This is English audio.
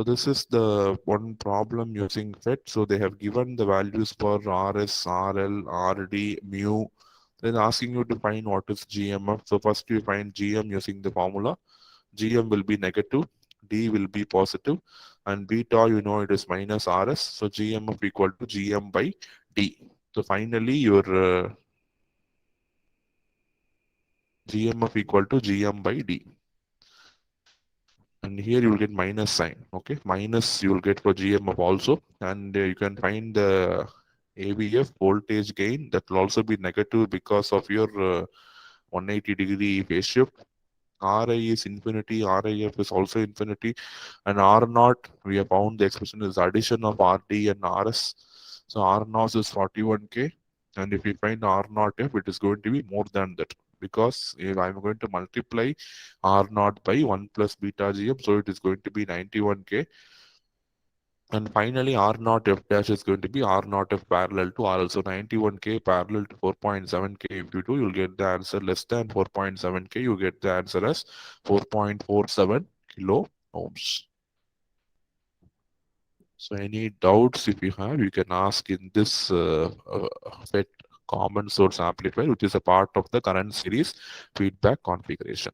So this is the one problem using FET. So they have given the values for RS, RL, RD, mu. Then asking you to find what is GMF. So first you find GM using the formula. GM will be negative, D will be positive, and beta, you know, it is minus RS. So GMF equal to GM by D. So finally your GMF equal to GM by D. And here you will get minus sign. Okay, minus you will get for GMF also, and you can find the AVF voltage gain that will also be negative because of your 180-degree phase shift. Ri is infinity, RIF is also infinity, and R naught we have found the expression is addition of RD and RS. So R naught is 41K, and if we find R naught F, it is going to be more than that, because if I'm going to multiply R naught by 1 plus beta GM, so it is going to be 91K. And finally, R naught F dash is going to be R naught F parallel to RL. So 91K parallel to 4.7K. If you do, you'll get the answer less than 4.7K. You get the answer as 4.47 kilo ohms. So any doubts if you have, you can ask in this FET common source amplifier, which is a part of the current series feedback configuration.